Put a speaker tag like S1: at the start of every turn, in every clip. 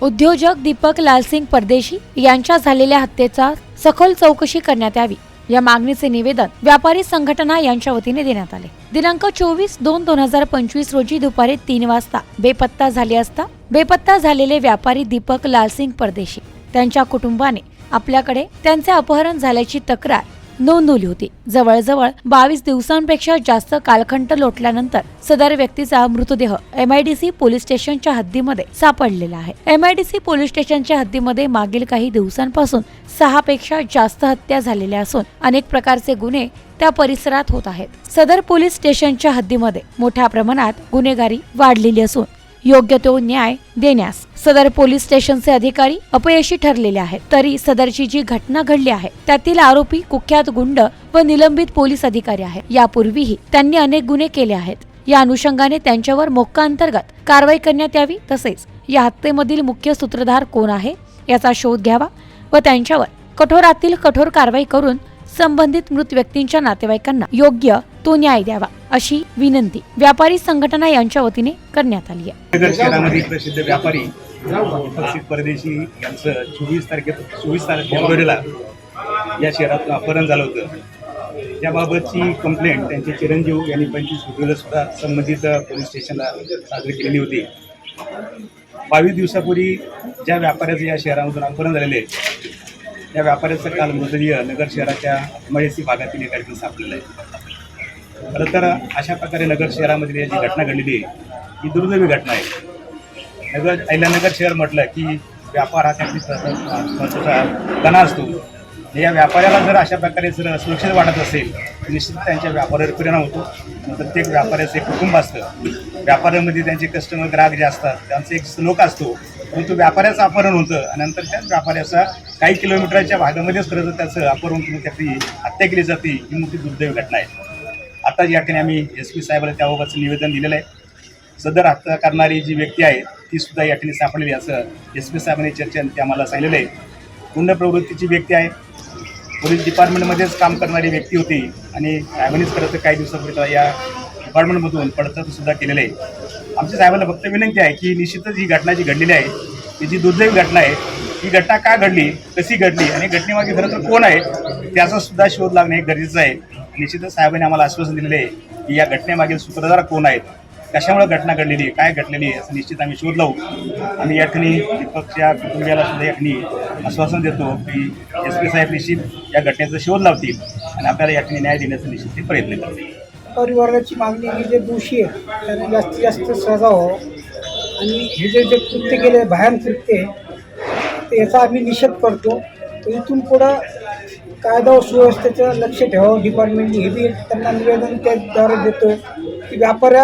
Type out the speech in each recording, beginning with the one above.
S1: उद्योजक दीपक लालसिंग परदेशी यांच्या झालेल्या हत्येचा सखोल चौकशी करण्यात यावी या मागणीचे निवेदन व्यापारी संघटना यांच्या वतीने देण्यात आले। दिनांक 24/2/2025 रोजी दुपारी 3 वाजता बेपत्ता झाले असता बेपत्ता झालेले व्यापारी दीपक लालसिंग परदेशी त्यांच्या कुटुंबाने आपल्याकडे त्यांचे अपहरण झाल्याची तक्रार नोंदवली होती। जवळजवळ 22 दिवसांपेक्षा जास्त कालखंड लोटल्यानंतर सदर व्यक्तीचा मृतदेह MIDC पोलीस स्टेशनच्या हद्दीमध्ये सापडलेला आहे। MIDC पोलीस स्टेशनच्या हद्दीमध्ये मागील काही दिवसांपासून 6 पेक्षा जास्त हत्या झालेल्या असून अनेक प्रकारचे गुन्हे त्या परिसरात होत आहेत। सदर पोलीस स्टेशनच्या हद्दीमध्ये मोठ्या प्रमाणात गुन्हेगारी वाढलेली असून योग्य तो न्याय देण्यास सदर पोलीस स्टेशनचे अधिकारी अपयशी ठरलेले आहेत। तरी सदरची जी घटना घडली आहे त्यातील आरोपी कुख्यात गुंड व निलंबित पोलीस अधिकारी आहेत। यापूर्वीही त्यांनी अनेक गुन्हे केले आहेत। या अनुषंगाने त्यांच्यावर मोक्का अंतर्गत कारवाई करण्यात यावी, तसेच या हत्येमधील मुख्य सूत्रधार कोण आहे याचा शोध घ्यावा व त्यांच्यावर कठोरातील कठोर कारवाई करून संबंधित मृत व्यक्तींच्या नातेवाईकांना योग्य तो न्याय द्यावा अशी विनंती व्यापारी संघटना यांच्या वतीने करण्यात आली आहे।
S2: नगर शहरामध्ये प्रसिद्ध व्यापारी दीपक परदेशी यांचं 24 फेब्रुवारीला या शहरात अपहरण झालं होतं। त्याबाबतची कंप्लेंट त्यांचे चिरंजीव यांनी 25 फेब्रुवारीला सुद्धा संबंधित पोलीस स्टेशनला सादर केलेली होती। 22 दिवसापूर्वी ज्या व्यापाऱ्याचं या शहरामधून अपहरण झालेले आहे त्या व्यापाऱ्याचा काल मृतदेह नगर शहराच्या MIDC भागातील एका ठिकाणी सापडलेला आहे। खरं तर अशा प्रकारे नगर शहरामध्ये जी घटना घडलेली आहे ही दुर्दैवी घटना आहे। नगर शहर म्हटलं की व्यापार हा त्याचा कणा असतो। या व्यापाऱ्याला जर अशा प्रकारे जर सुरक्षित वाटत असेल तर निश्चित त्यांच्या व्यापारावर परिणाम होतो। प्रत्येक व्यापाऱ्याचं एक कुटुंब असतं, व्यापाऱ्यामध्ये त्यांचे कस्टमर ग्राहक जे असतात त्यांचा एक श्लोक असतो, परंतु व्यापाऱ्याचं अपहरण होतं आणि नंतर त्याच व्यापाऱ्याचा काही किलोमीटरच्या भागामध्येच खरं तर त्याचं अपहरण करून त्याची हत्या केली जाते। ही मोठी दुर्दैवी घटना आहे। आता या ठिकाणी आम्ही SP साहेबांना त्याबाबतचं निवेदन दिलेलं आहे। सदर हत्या करणारी जी व्यक्ती आहे ती सुद्धा या ठिकाणी सापडलेली असं SP साहेबांनी चर्चेत आम्हाला सांगितलेलं आहे। गुंड प्रवृत्तीची व्यक्ती आहे, पोलीस डिपार्टमेंटमध्येच काम करणारी व्यक्ती होती आणि साहेबांनीच खरं तर काही दिवसापूर्वी या डिपार्टमेंटमधून पडताळ सुद्धा केलेलं आहे। आमच्या साहेबांना फक्त विनंती आहे की निश्चितच ही घटना जी घडलेली आहे ही जी दुर्दैवी घटना आहे ही घटना का घडली, कशी घडली आणि घटनेमागे खरं तर कोण आहे त्याचा सुद्धा शोध लागणे गरजेचं आहे। निश्चितच साहेबांनी आम्हाला आश्वासन दिलेलं आहे की या घटनेमागील सूत्रधार कोण आहेत, कशामुळे घटना घडलेली आहे, काय घडलेली आहे असं निश्चित आम्ही शोध लावू। आणि या ठिकाणी दीपकच्या कुटुंबियाला सुद्धा या ठिकाणी आश्वासन देतो की SP साहेब निश्चित या घटनेचा शोध लावतील आणि आपल्याला या ठिकाणी न्याय देण्याचा निश्चित ते प्रयत्न करतील।
S3: परिवाराची मागणी ही जे दोषी आहे त्यांना जास्तीत जास्त सजा हो आणि हे जे कृत्य केले भयान कृत्य तर याचा आम्ही निषेध करतो। तर इथून पुढं कायदा व सुव्यवस्थेचं लक्ष ठेवावं डिपार्टमेंटने, हे बी त्यांना निवेदन त्याद्वारे देतो की व्यापाऱ्या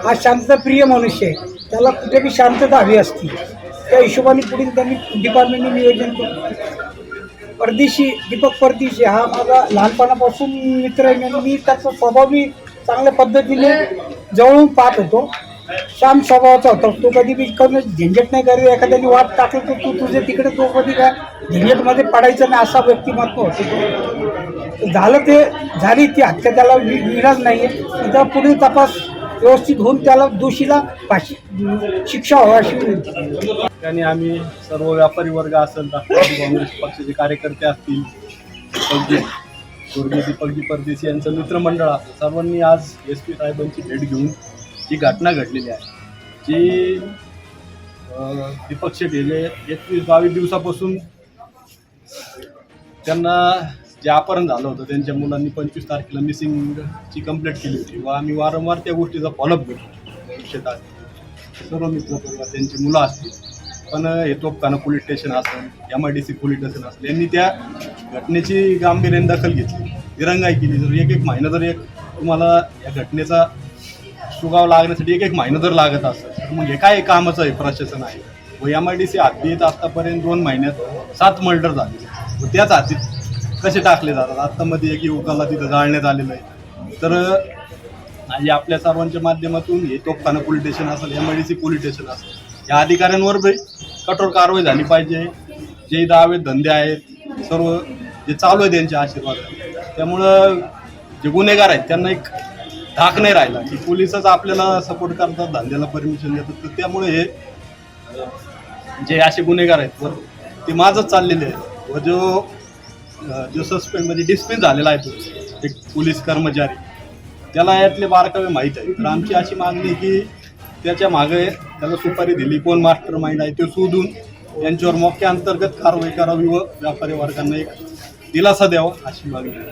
S3: हा शांतताप्रिय मनुष्य आहे, त्याला कुठे बी शांतता हवी असती, त्या हिशोबाने पुढील त्यांनी डिपार्टमेंटने निवेदन केलं। परदेशी दीपक परदेशी हा माझा लहानपणापासून मित्र आहे आणि मी त्याचा स्वभाव मी चांगल्या पद्धतीने जवळून पाहत होतो। शांत स्वभावाचा होता, तो कधी बी करून झंझट नाही करत, एखाद्याने वाद टाकलं तर तू तुझे तिकडे, तो कधी काय झंझटमध्ये पडायचं नाही असा व्यक्तिमत्व होते। झालं ते झाली ती हत्या, त्याला विराज नाही आहे, त्याचा पुढील तपास व्यवस्थित होऊन त्याला दोषीला शिक्षा व्हावी अशी विनंती।
S4: त्याने आम्ही सर्व व्यापारी वर्ग असेल, राष्ट्रवादी काँग्रेस पक्षाचे कार्यकर्ते असतील, स्वर्गीय दीपकजी परदेशी यांचं मित्रमंडळ असेल, सर्वांनी आज SP साहेबांची भेट घेऊन जी घटना घडलेली आहे जी दीपक शेठ हे 21-22 दिवसापासून त्यांना जे अपहरण झालं होतं त्यांच्या मुलांनी 25 तारखेला मिसिंगची कंप्लेंट केली होती व आम्ही वारंवार त्या गोष्टीचा फॉलोअप करतो। शेतात सर्व मित्र परिवार त्यांची मुलं असतील, पण हे तोपखाना पोलीस स्टेशन असेल, MIDC पोलीस स्टेशन असेल, यांनी त्या घटनेची गांभीर्याने दखल घेतली, दिरंगाई केली। जर एक महिना जर तुम्हाला या घटनेचा सुगाव लागण्यासाठी एक महिना जर लागत असेल तर मग हे काय कामाचं आहे प्रशासन आहे। व MIDC हद्दीत आत्तापर्यंत 2 महिन्यात 7 मर्डर झाले व त्याच हद्दीत कसे टाकले जातात। आत्तामध्ये एक युवकाला तिथं जाळण्यात आलेलं आहे। तर आणि आपल्या सर्वांच्या माध्यमातून हे तोपखाना पोलीस स्टेशन असेल, MIDC पोलीस स्टेशन असेल, या अधिकाऱ्यांवर कठोर कारवाई झाली पाहिजे। जे दावे धंदे आहेत सर्व जे चालू आहे त्यांच्या आशीर्वादात, त्यामुळं जे गुन्हेगार आहेत त्यांना एक धाक नाही राहिला की पोलिसच आपल्याला सपोर्ट करतात, धंद्याला परमिशन देतात। तर त्यामुळे हे जे असे गुन्हेगार आहेत व ते माझंच चाललेले आहेत व जो सस्पेंड म्हणजे डिस्मिस झालेला आहे तो एक पोलीस कर्मचारी, त्याला यातले बारकावे माहीत आहे. तर आमची अशी मागणी आहे की त्याच्या मागे त्याला सुपारी दिली, कोण मास्टर माइंड आहे ते शोधून यांच्यावर मोक्या अंतर्गत कारवाई करावी व व्यापारी वर्गांना एक दिलासा द्यावा अशी मागणी आहे.